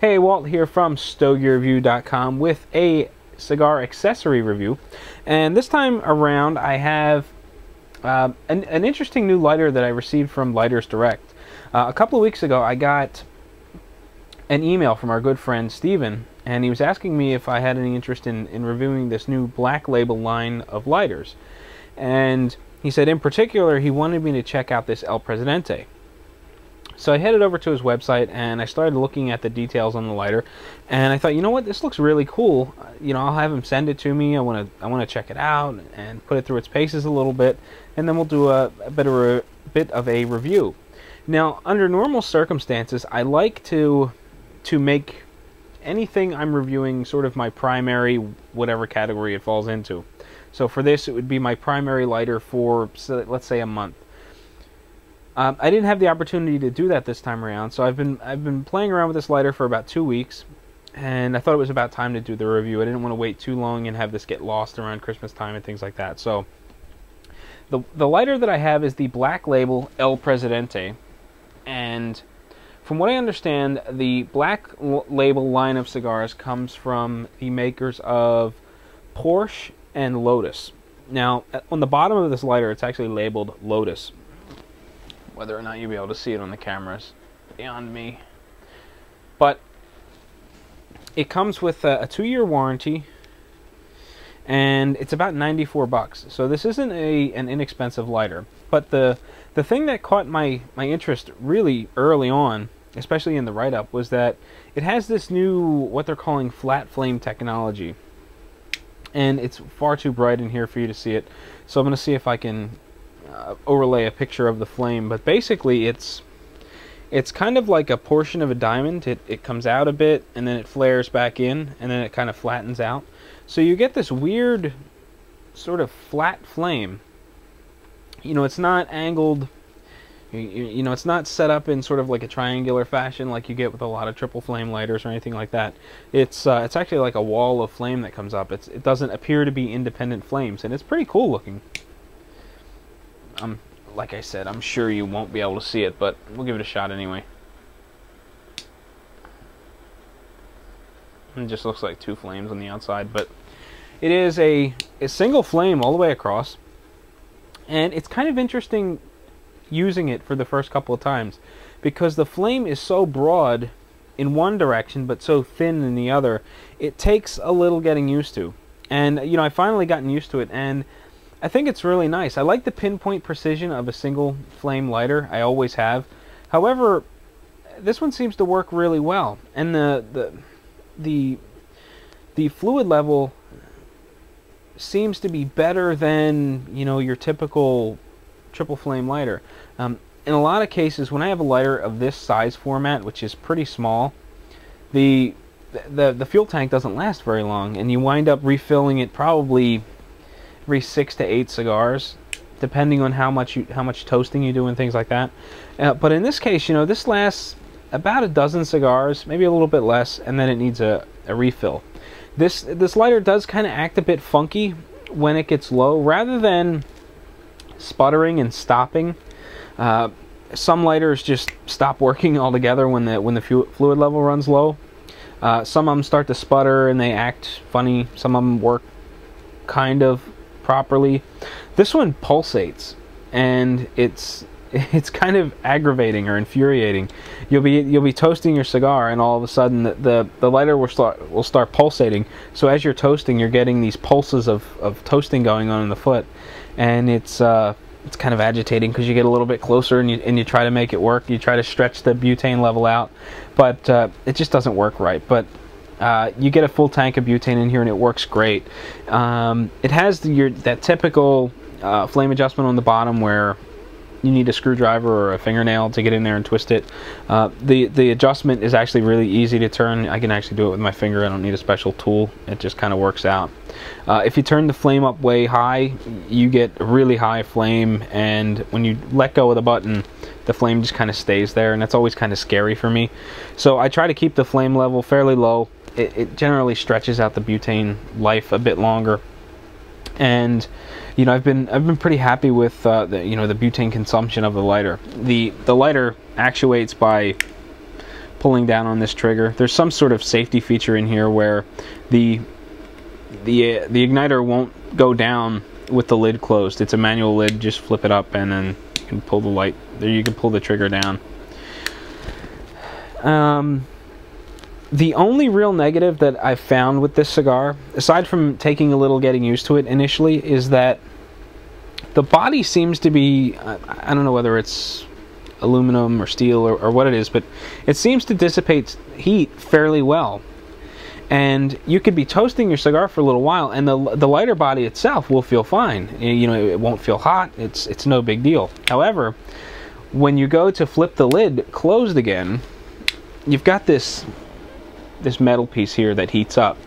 Hey, Walt here from StogieReview.com with a cigar accessory review. And this time around I have an interesting new lighter that I received from Lighters Direct. A couple of weeks ago I got an email from our good friend Steven, and he was asking me if I had any interest in reviewing this new Black Label line of lighters. And he said in particular he wanted me to check out this El Presidente. So I headed over to his website and I started looking at the details on the lighter, and I thought, you know what, this looks really cool. You know, I'll have him send it to me. I want to check it out and put it through its paces a little bit, and then we'll do a bit of a review. Now, under normal circumstances, I like to make anything I'm reviewing sort of my primary, whatever category it falls into. So for this, it would be my primary lighter for, let's say, a month. I didn't have the opportunity to do that this time around, so I've been playing around with this lighter for about 2 weeks, and I thought it was about time to do the review. I didn't want to wait too long and have this get lost around Christmas time and things like that. So the lighter that I have is the Black Label El Presidente, and from what I understand, the Black Label line of cigars comes from the makers of Porsche and Lotus. Now, on the bottom of this lighter, it's actually labeled Lotus. Whether or not you'll be able to see it on the cameras beyond me. But it comes with a 2-year warranty, and it's about 94 bucks. So this isn't an inexpensive lighter. But the thing that caught my interest really early on, especially in the write-up, was that it has this new, what they're calling flat flame technology. And it's far too bright in here for you to see it. So I'm going to see if I can overlay a picture of the flame, but basically it's kind of like a portion of a diamond. It comes out a bit and then it flares back in and then it kind of flattens out, so you get this weird sort of flat flame. You know, it's not angled, you know, it's not set up in sort of like a triangular fashion like you get with a lot of triple flame lighters or anything like that. It's actually like a wall of flame that comes up. It doesn't appear to be independent flames, and it's pretty cool looking. Like I said, I'm sure you won't be able to see it, but we'll give it a shot anyway. It just looks like 2 flames on the outside, but it is a single flame all the way across, and it's kind of interesting using it for the first couple of times because the flame is so broad in one direction but so thin in the other. It takes a little getting used to, and you know, I finally gotten used to it, and I think it's really nice. I like the pinpoint precision of a single flame lighter. I always have. However, this one seems to work really well, and the fluid level seems to be better than, you know, your typical triple flame lighter. In a lot of cases, when I have a lighter of this size format, which is pretty small, the fuel tank doesn't last very long, and you wind up refilling it probably every 6 to 8 cigars, depending on how much toasting you do and things like that. But in this case, you know, this lasts about a dozen cigars, maybe a little bit less, and then it needs a refill. This lighter does kind of act a bit funky when it gets low, rather than sputtering and stopping. Some lighters just stop working altogether when the fluid level runs low. Some of them start to sputter and they act funny. Some of them work kind of properly. This one pulsates, and it's kind of aggravating or infuriating. You'll be toasting your cigar, and all of a sudden the lighter will start pulsating. So as you're toasting, you're getting these pulses of toasting going on in the foot, and it's kind of agitating because you get a little bit closer and you try to make it work. You try to stretch the butane level out, but it just doesn't work right. But you get a full tank of butane in here and it works great. It has that typical flame adjustment on the bottom where you need a screwdriver or a fingernail to get in there and twist it. The adjustment is actually really easy to turn. I can actually do it with my finger. I don't need a special tool. It just kind of works out. If you turn the flame up way high, you get a really high flame, and when you let go of the button, the flame just kind of stays there, and that's always kind of scary for me. So I try to keep the flame level fairly low. It generally stretches out the butane life a bit longer, and you know, I've been pretty happy with the butane consumption of the lighter. The lighter actuates by pulling down on this trigger. There's some sort of safety feature in here where the igniter won't go down with the lid closed. It's a manual lid. Just flip it up and then you can pull the light. There, you can pull the trigger down. The only real negative that I've found with this cigar, aside from taking a little getting used to it initially, is that the body seems to be, I don't know whether it's aluminum or steel or what it is, but it seems to dissipate heat fairly well. And you could be toasting your cigar for a little while, and the lighter body itself will feel fine. You know, it won't feel hot. It's no big deal. However, when you go to flip the lid closed again, you've got this metal piece here that heats up.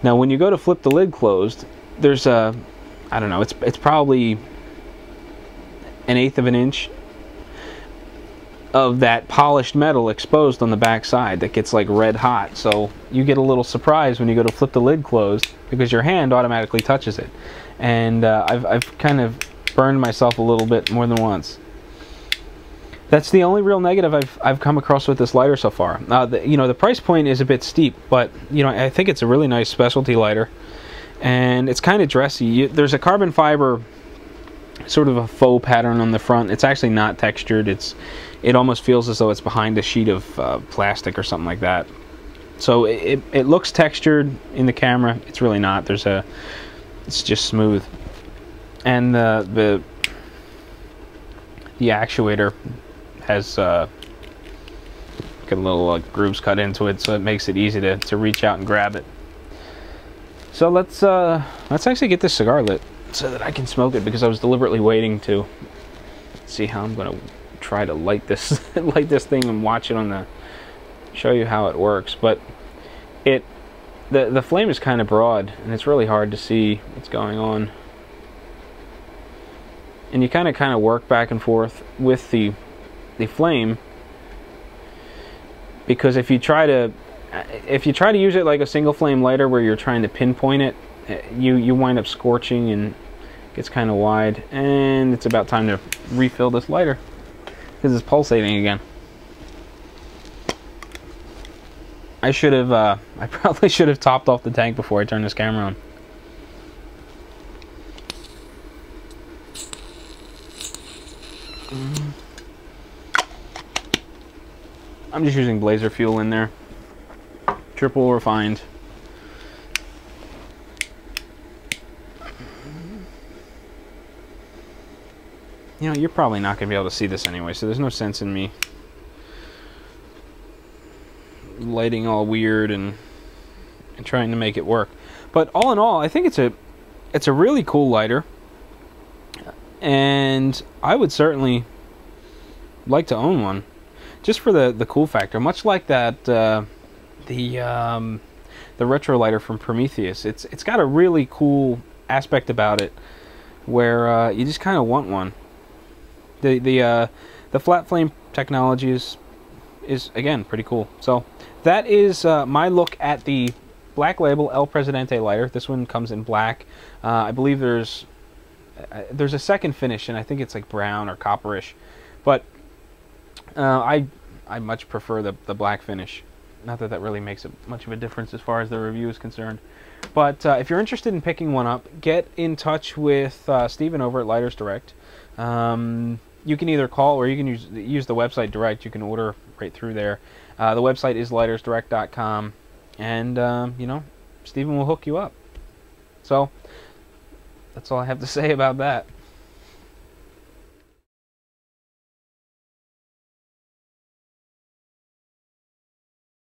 Now, when you go to flip the lid closed, there's a, I don't know, it's probably 1/8 of an inch of that polished metal exposed on the back side that gets like red hot. So you get a little surprise when you go to flip the lid closed because your hand automatically touches it. And I've kind of burned myself a little bit more than once. That's the only real negative I've come across with this lighter so far. You know, the price point is a bit steep, but you know, I think it's a really nice specialty lighter, and it's kind of dressy. There's a carbon fiber, sort of a faux pattern on the front. It's actually not textured. It almost feels as though it's behind a sheet of plastic or something like that. So it looks textured in the camera. It's really not. It's just smooth, and the actuator has got little grooves cut into it, so it makes it easy to reach out and grab it. So let's actually get this cigar lit so that I can smoke it, because I was deliberately waiting to see how I'm gonna try to light this light this thing and watch it on the show you how it works. But the flame is kind of broad and it's really hard to see what's going on, and you kind of work back and forth with the flame, because if you try to use it like a single flame lighter where you're trying to pinpoint it, you wind up scorching and it gets kind of wide. And it's about time to refill this lighter because it's pulsating again. I probably should have topped off the tank before I turned this camera on. I'm just using blazer fuel in there, triple refined. You know, you're probably not going to be able to see this anyway, so there's no sense in me lighting all weird and trying to make it work. But all in all, I think it's a really cool lighter, and I would certainly like to own one, just for the cool factor. Much like that the retro lighter from Prometheus, it's got a really cool aspect about it where you just kind of want one. The flat flame technology is again pretty cool. So that is my look at the Black Label El Presidente lighter. This one comes in black. I believe there's a second finish, and I think it's like brown or copperish, but I much prefer the black finish. Not that really makes much of a difference as far as the review is concerned. But if you're interested in picking one up, get in touch with Steven over at Lighters Direct. You can either call or you can use the website direct. You can order right through there. The website is lightersdirect.com, and you know, Steven will hook you up. So that's all I have to say about that.